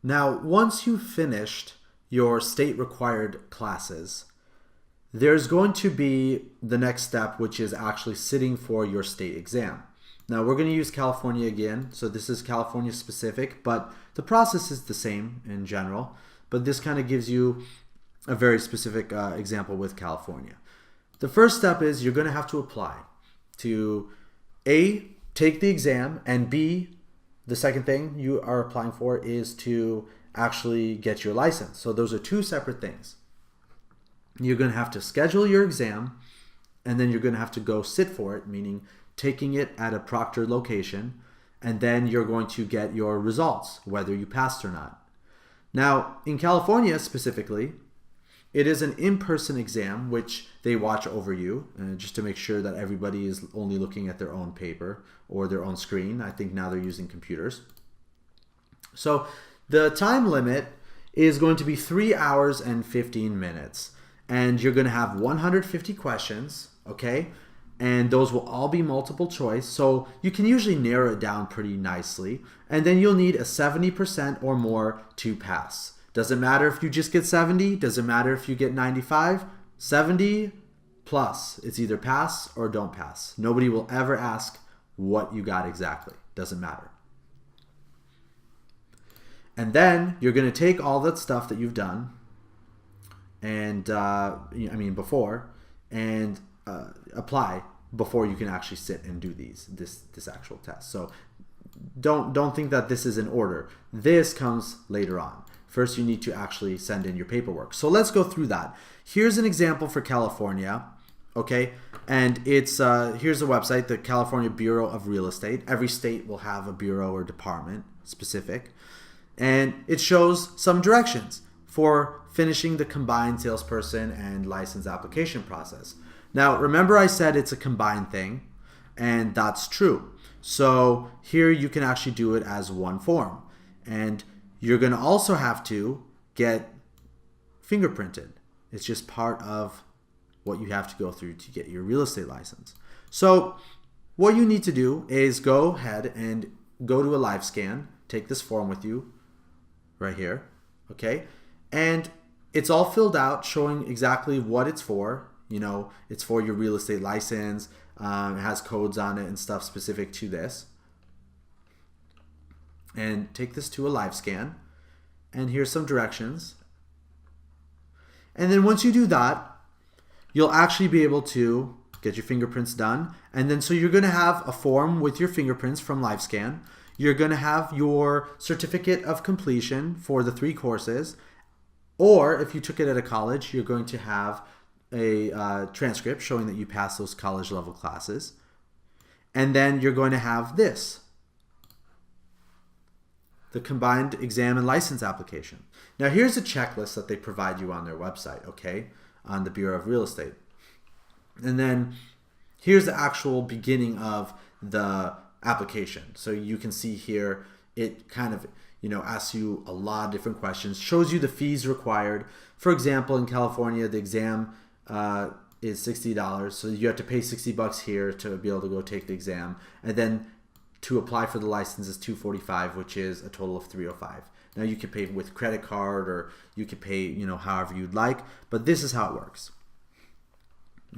Now, once you've finished your state required classes, there's going to be the next step, which is actually sitting for your state exam. Now, we're going to use California again, so this is California specific, but the process is the same in general, but this kind of gives you a very specific example with California. The first step is you're going to have to apply to A, take the exam, and B, the second thing you are applying for is to actually get your license. So those are two separate things. You're going to have to schedule your exam, and then you're going to have to go sit for it, meaning taking it at a proctored location, and then you're going to get your results, whether you passed or not. Now, in California specifically, it is an in-person exam, which they watch over you, just to make sure that everybody is only looking at their own paper or their own screen. I think now they're using computers. So the time limit is going to be 3 hours and 15 minutes. And you're going to have 150 questions, okay? And those will all be multiple choice. So you can usually narrow it down pretty nicely. And then you'll need a 70% or more to pass. Doesn't matter if you just get 70. Doesn't matter if you get 95. 70 plus. It's either pass or don't pass. Nobody will ever ask what you got exactly. Doesn't matter. And then you're going to take all that stuff that you've done and before, and apply before you can actually sit and do this actual test. So don't think that this is in order. This comes later on. First, you need to actually send in your paperwork. So let's go through that. Here's an example for California, okay? And it's here's a website, the California Bureau of Real Estate. Every state will have a bureau or department specific. And it shows some directions for finishing the combined salesperson and license application process. Now, remember I said it's a combined thing, and that's true. So here you can actually do it as one form. And you're going to also have to get fingerprinted. It's just part of what you have to go through to get your real estate license. So what you need to do is go ahead and go to a live scan. Take this form with you right here, okay? And it's all filled out showing exactly what it's for. You know, it's for your real estate license. It has codes on it and stuff specific to this. And take this to a live scan. And here's some directions. And then once you do that, you'll actually be able to get your fingerprints done. And then so you're going to have a form with your fingerprints from LiveScan. You're going to have your certificate of completion for the 3 courses. Or if you took it at a college, you're going to have a transcript showing that you passed those college level classes. And then you're going to have this, the combined exam and license application. Now here's a checklist that they provide you on their website, okay, on the Bureau of Real Estate. And then here's the actual beginning of the application. So you can see here, it kind of, asks you a lot of different questions, shows you the fees required. For example, in California, the exam is $60. So you have to pay $60 here to be able to go take the exam. And then to apply for the license is $245, which is a total of $305. Now you can pay with credit card, or you can pay, however you'd like, but this is how it works.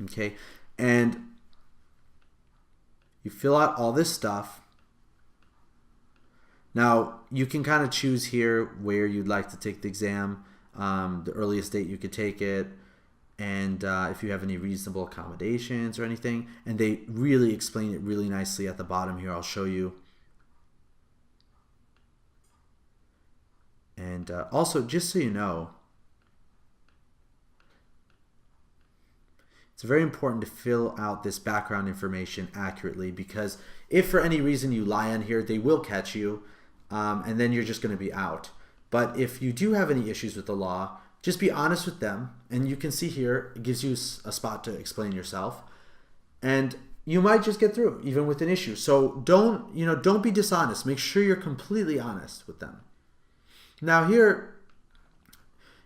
Okay, and you fill out all this stuff. Now you can kind of choose here where you'd like to take the exam, the earliest date you could take it, and if you have any reasonable accommodations or anything. And they really explain it really nicely at the bottom here. I'll show you. And also, just so you know, it's very important to fill out this background information accurately, because if for any reason you lie on here, they will catch you, and then you're just going to be out. But if you do have any issues with the law, just be honest with them, and you can see here, it gives you a spot to explain yourself, and you might just get through, even with an issue. So don't be dishonest. Make sure you're completely honest with them. Now here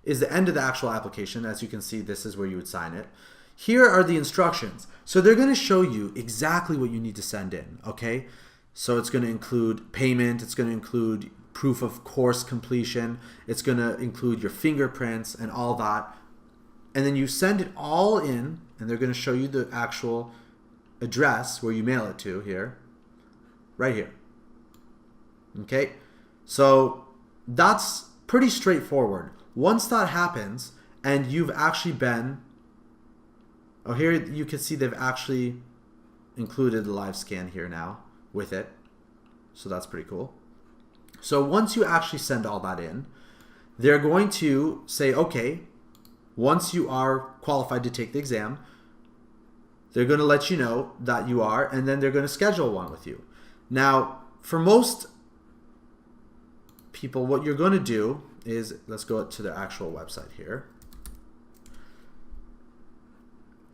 is the end of the actual application. As you can see, this is where you would sign it. Here are the instructions. So they're going to show you exactly what you need to send in, okay? So it's going to include payment, it's going to include proof of course completion. It's going to include your fingerprints and all that. And then you send it all in, and they're going to show you the actual address where you mail it to here, right here. Okay, so that's pretty straightforward. Once that happens and you've actually been, oh, here you can see they've actually included the live scan here now with it. So that's pretty cool. So once you actually send all that in, they're going to say, okay, once you are qualified to take the exam, they're going to let you know that you are, and then they're going to schedule one with you. Now, for most people, what you're going to do is, let's go to the actual website here.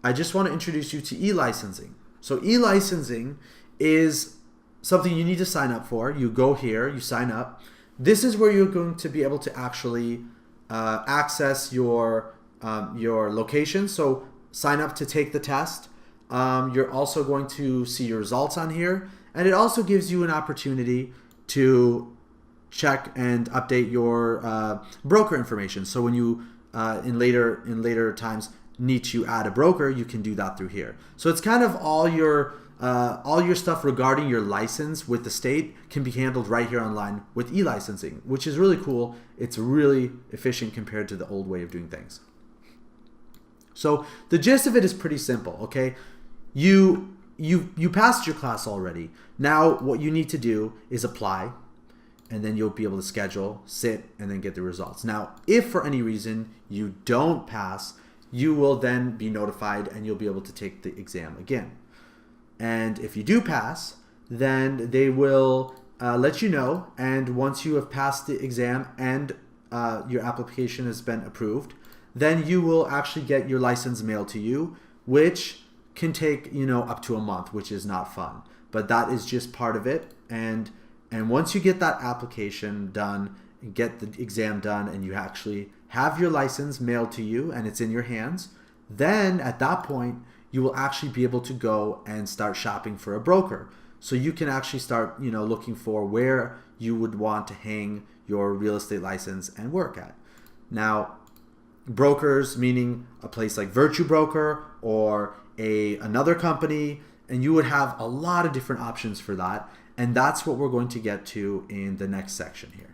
I just want to introduce you to e-licensing. So e-licensing is something you need to sign up for. You go here, you sign up. This is where you're going to be able to actually access your location. So sign up to take the test. You're also going to see your results on here, and it also gives you an opportunity to check and update your broker information. So when you in later times need to add a broker, you can do that through here. So it's kind of all your stuff regarding your license with the state can be handled right here online with e-licensing, which is really cool. It's really efficient compared to the old way of doing things. So the gist of it is pretty simple, okay? You passed your class already. Now what you need to do is apply, and then you'll be able to schedule, sit, and then get the results. Now, if for any reason you don't pass, you will then be notified and you'll be able to take the exam again. And if you do pass, then they will let you know. And once you have passed the exam and your application has been approved, then you will actually get your license mailed to you, which can take, up to a month, which is not fun. But that is just part of it. And once you get that application done, get the exam done, and you actually have your license mailed to you and it's in your hands, then at that point, you will actually be able to go and start shopping for a broker. So you can actually start, looking for where you would want to hang your real estate license and work at. Now, brokers, meaning a place like Virtue Broker or another company, and you would have a lot of different options for that. And that's what we're going to get to in the next section here.